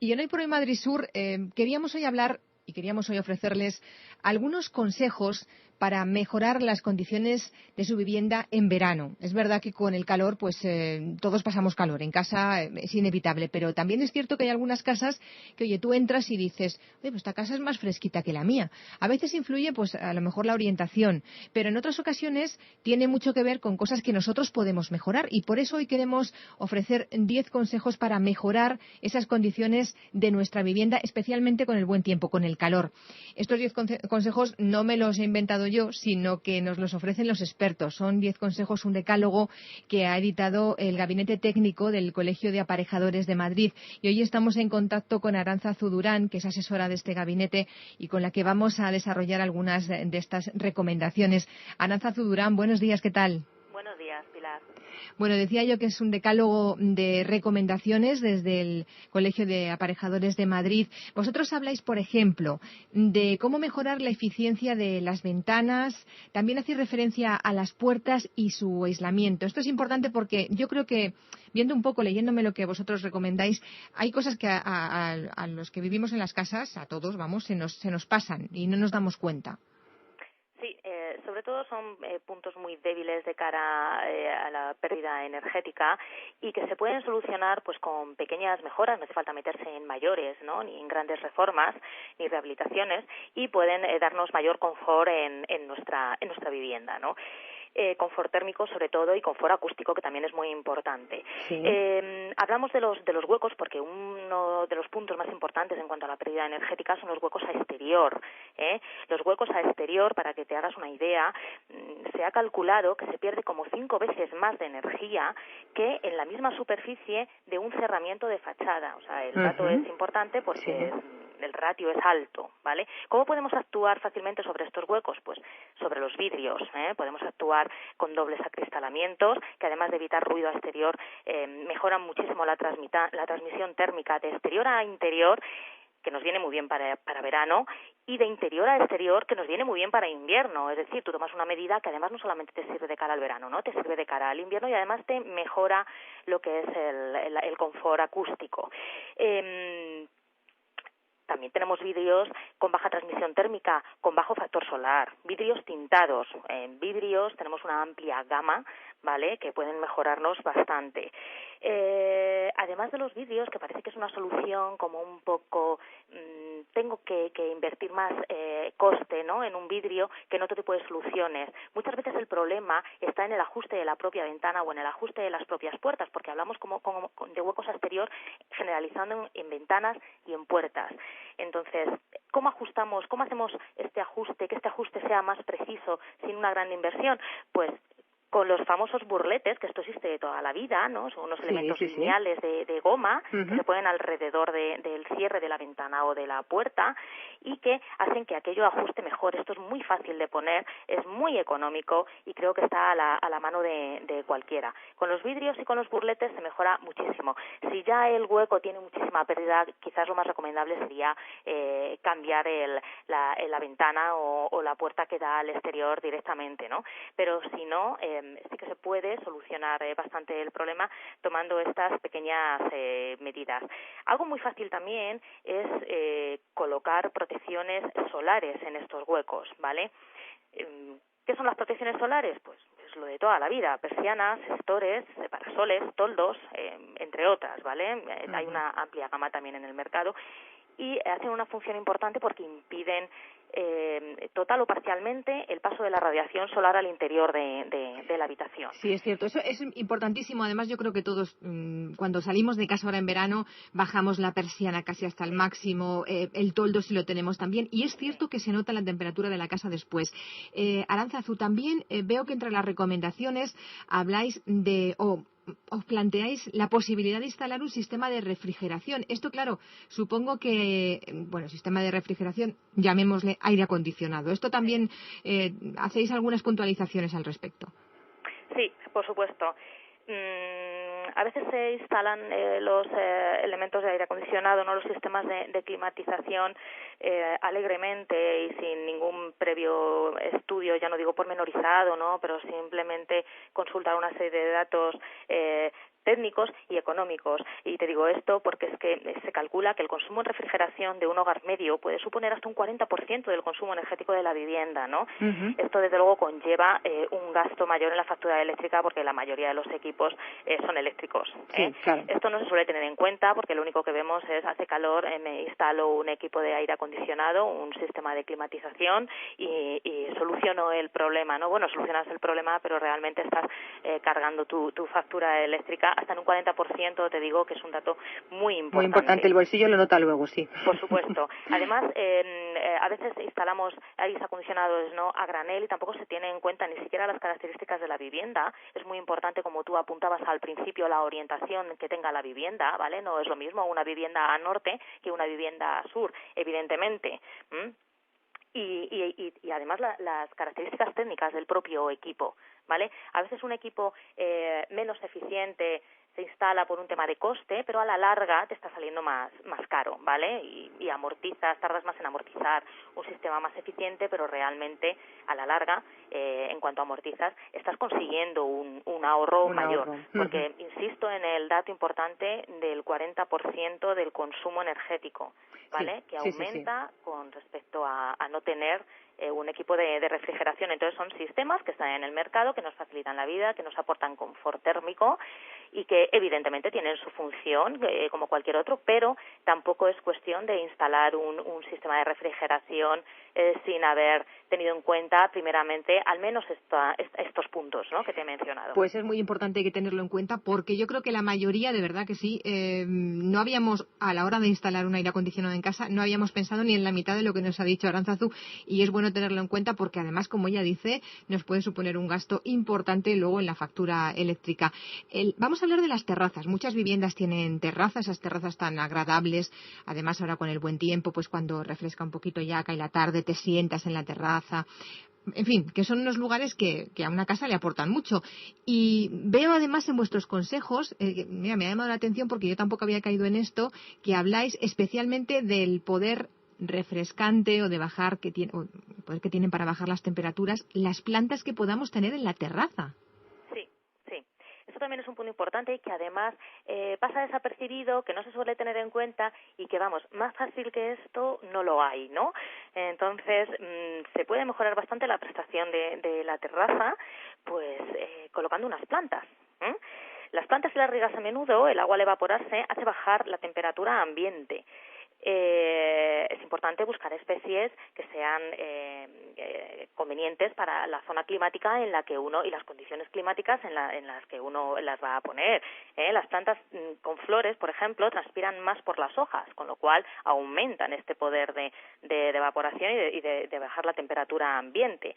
Y en Hoy por Hoy Madrid Sur queríamos hoy hablar y queríamos hoy ofrecerles algunos consejos para mejorar las condiciones de su vivienda en verano. Es verdad que con el calor, pues todos pasamos calor. En casa es inevitable, pero también es cierto que hay algunas casas que, oye, tú entras y dices, oye, pues esta casa es más fresquita que la mía. A veces influye, pues a lo mejor la orientación, pero en otras ocasiones tiene mucho que ver con cosas que nosotros podemos mejorar y por eso hoy queremos ofrecer 10 consejos para mejorar esas condiciones de nuestra vivienda, especialmente con el buen tiempo, con el calor. Estos 10 consejos no me los he inventado yo, sino que nos los ofrecen los expertos. Son 10 consejos, un decálogo que ha editado el Gabinete Técnico del Colegio de Aparejadores de Madrid. Y hoy estamos en contacto con Arantzazu Durán, que es asesora de este gabinete y con la que vamos a desarrollar algunas de estas recomendaciones. Arantzazu Durán, buenos días, ¿qué tal? Buenos días, Pilar. Bueno, decía yo que es un decálogo de recomendaciones desde el Colegio de Aparejadores de Madrid. Vosotros habláis, por ejemplo, de cómo mejorar la eficiencia de las ventanas. También hacéis referencia a las puertas y su aislamiento. Esto es importante porque yo creo que, viendo un poco, leyéndome lo que vosotros recomendáis, hay cosas que a los que vivimos en las casas, a todos, vamos, se nos pasan y no nos damos cuenta. Sí, sobre todo son puntos muy débiles de cara a la pérdida energética y que se pueden solucionar pues con pequeñas mejoras, no hace falta meterse en mayores, ¿no?, ni en grandes reformas ni rehabilitaciones, y pueden darnos mayor confort en nuestra vivienda, ¿no? Confort térmico sobre todo y confort acústico, que también es muy importante. Sí. Hablamos de los huecos porque uno de los puntos más importantes en cuanto a la pérdida energética son los huecos a exterior. Los huecos a exterior, para que te hagas una idea, se ha calculado que se pierde como 5 veces más de energía que en la misma superficie de un cerramiento de fachada. O sea, el dato es importante porque el ratio es alto, ¿vale? ¿Cómo podemos actuar fácilmente sobre estos huecos? Pues sobre los vidrios, podemos actuar con dobles acristalamientos, que además de evitar ruido exterior, mejoran muchísimo la transmisión térmica de exterior a interior, que nos viene muy bien para verano, y de interior a exterior, que nos viene muy bien para invierno. Es decir, tú tomas una medida que además no solamente te sirve de cara al verano, ¿no?, te sirve de cara al invierno y además te mejora lo que es el confort acústico. También tenemos vidrios con baja transmisión térmica, con bajo factor solar, vidrios tintados. En vidrios tenemos una amplia gama, ¿vale?, que pueden mejorarnos bastante. Además de los vidrios, que parece que es una solución como un poco, tengo que invertir más coste, ¿no?, en un vidrio, que en otro tipo de soluciones. Muchas veces el problema está en el ajuste de la propia ventana o en el ajuste de las propias puertas, porque hablamos como de huecos a exterior, generalizando en ventanas y en puertas. Entonces, ¿cómo ajustamos, cómo hacemos este ajuste, que este ajuste sea más preciso sin una gran inversión? Pues con los famosos burletes, que esto existe de toda la vida, ¿no? Son unos elementos lineales de goma que se ponen alrededor del cierre de la ventana o de la puerta y que hacen que aquello ajuste mejor. Esto es muy fácil de poner, es muy económico y creo que está a la mano de cualquiera. Con los vidrios y con los burletes se mejora muchísimo. Si ya el hueco tiene muchísima pérdida, quizás lo más recomendable sería cambiar la ventana o la puerta que da al exterior directamente, ¿no? Pero si no, sí que se puede solucionar bastante el problema tomando estas pequeñas medidas. Algo muy fácil también es colocar protecciones solares en estos huecos, ¿vale? ¿Qué son las protecciones solares? Pues es lo de toda la vida: persianas, estores, parasoles, toldos, entre otras, ¿vale? Hay una amplia gama también en el mercado y hacen una función importante porque impiden total o parcialmente el paso de la radiación solar al interior de la habitación. Sí, es cierto. Eso es importantísimo. Además, yo creo que todos, cuando salimos de casa ahora en verano, bajamos la persiana casi hasta el máximo, el toldo si lo tenemos también. Y es cierto que se nota la temperatura de la casa después. Arantzazu, también veo que entre las recomendaciones habláis os planteáis la posibilidad de instalar un sistema de refrigeración. Esto, claro, supongo que, sistema de refrigeración, llamémosle aire acondicionado. Esto también, ¿hacéis algunas puntualizaciones al respecto? Sí, por supuesto. A veces se instalan los elementos de aire acondicionado, no los sistemas de climatización, alegremente y sin ningún previo estudio, ya no digo pormenorizado, ¿no?, pero simplemente consultar una serie de datos técnicos y económicos. Y te digo esto porque es que se calcula que el consumo en refrigeración de un hogar medio puede suponer hasta un 40% del consumo energético de la vivienda, ¿no? Esto, desde luego, conlleva un gasto mayor en la factura eléctrica porque la mayoría de los equipos son eléctricos. Sí, claro. Esto no se suele tener en cuenta porque lo único que vemos es, hace calor, me instalo un equipo de aire acondicionado, un sistema de climatización y soluciono el problema, ¿no? Bueno, solucionas el problema, pero realmente estás cargando tu factura eléctrica hasta en un 40%, te digo que es un dato muy importante. Muy importante, el bolsillo lo nota luego, sí. Por supuesto. Además, a veces instalamos aires acondicionados, ¿no?, a granel y tampoco se tiene en cuenta ni siquiera las características de la vivienda. Es muy importante, como tú apuntabas al principio, la orientación que tenga la vivienda, ¿vale? No es lo mismo una vivienda a norte que una vivienda a sur, evidentemente. Y además las características técnicas del propio equipo, ¿vale? A veces un equipo menos eficiente se instala por un tema de coste, pero a la larga te está saliendo más caro, ¿vale? Y amortizas, tardas más en amortizar un sistema más eficiente, pero realmente a la larga, en cuanto amortizas, estás consiguiendo un ahorro mayor. Porque insisto en el dato importante del 40% del consumo energético, ¿vale? Que aumenta con respecto a no tener un equipo de refrigeración. Entonces son sistemas que están en el mercado, que nos facilitan la vida, que nos aportan confort térmico y que evidentemente tienen su función como cualquier otro, pero tampoco es cuestión de instalar un sistema de refrigeración sin haber tenido en cuenta primeramente al menos estos puntos, ¿no?, que te he mencionado. Pues es muy importante que tenerlo en cuenta porque yo creo que la mayoría, de verdad que sí, no habíamos, a la hora de instalar un aire acondicionado en casa, no habíamos pensado ni en la mitad de lo que nos ha dicho Arantzazu, y es bueno tenerlo en cuenta porque además, como ella dice, nos puede suponer un gasto importante luego en la factura eléctrica. Vamos a hablar de las terrazas. Muchas viviendas tienen terrazas, esas terrazas tan agradables. Además, ahora con el buen tiempo, pues cuando refresca un poquito ya, cae la tarde, te sientas en la terraza. En fin, que son unos lugares que a una casa le aportan mucho. Y veo además en vuestros consejos, mira, me ha llamado la atención porque yo tampoco había caído en esto, que habláis especialmente del poder refrescante o de bajar o el poder que tienen para bajar las temperaturas, las plantas que podamos tener en la terraza. Esto también es un punto importante y que además pasa desapercibido, que no se suele tener en cuenta y que, vamos, más fácil que esto no lo hay, ¿no? Entonces, se puede mejorar bastante la prestación de la terraza, pues colocando unas plantas. Las plantas, si las riegas a menudo, el agua al evaporarse hace bajar la temperatura ambiente. Es importante buscar especies que sean convenientes para la zona climática en la que uno y las condiciones climáticas en las que uno las va a poner. Las plantas con flores, por ejemplo, transpiran más por las hojas, con lo cual aumentan este poder de evaporación y de bajar la temperatura ambiente.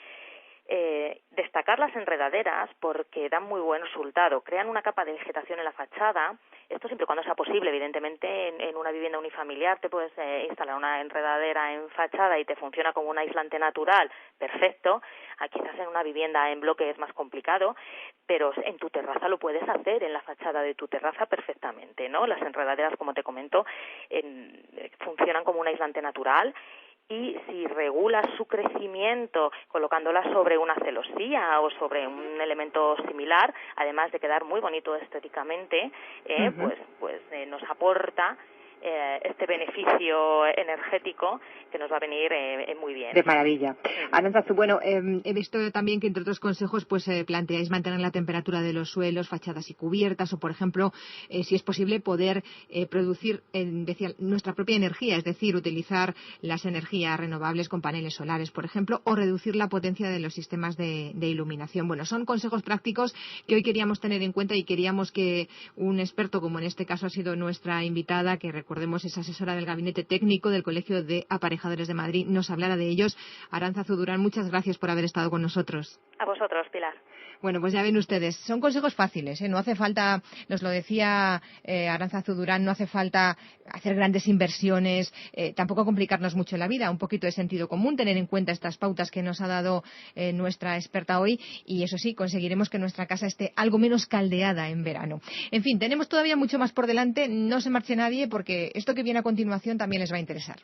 Destacar las enredaderas porque dan muy buen resultado, crean una capa de vegetación en la fachada, esto siempre y cuando sea posible. Evidentemente en una vivienda unifamiliar te puedes instalar una enredadera en fachada y te funciona como un aislante natural, perfecto. Quizás en una vivienda en bloque es más complicado, pero en tu terraza lo puedes hacer, en la fachada de tu terraza perfectamente, ¿no? Las enredaderas, como te comento, funcionan como un aislante natural. Y si regulas su crecimiento colocándola sobre una celosía o sobre un elemento similar, además de quedar muy bonito estéticamente, pues nos aporta este beneficio energético que nos va a venir muy bien. De maravilla. Arantzazu, bueno, he visto también que entre otros consejos pues planteáis mantener la temperatura de los suelos, fachadas y cubiertas, o por ejemplo, si es posible, poder producir nuestra propia energía, es decir, utilizar las energías renovables con paneles solares, por ejemplo, o reducir la potencia de los sistemas de iluminación. Bueno, son consejos prácticos que hoy queríamos tener en cuenta y queríamos que un experto, como en este caso ha sido nuestra invitada, que recordemos es asesora del Gabinete Técnico del Colegio de Aparejadores de Madrid, nos hablara de ellos. Arantzazu Durán, muchas gracias por haber estado con nosotros. A vosotros, Pilar. Bueno, pues ya ven ustedes, son consejos fáciles, no hace falta, nos lo decía Arantzazu Durán, no hace falta hacer grandes inversiones, tampoco complicarnos mucho la vida, un poquito de sentido común, tener en cuenta estas pautas que nos ha dado nuestra experta hoy, y eso sí, conseguiremos que nuestra casa esté algo menos caldeada en verano. En fin, tenemos todavía mucho más por delante, no se marche nadie porque esto que viene a continuación también les va a interesar.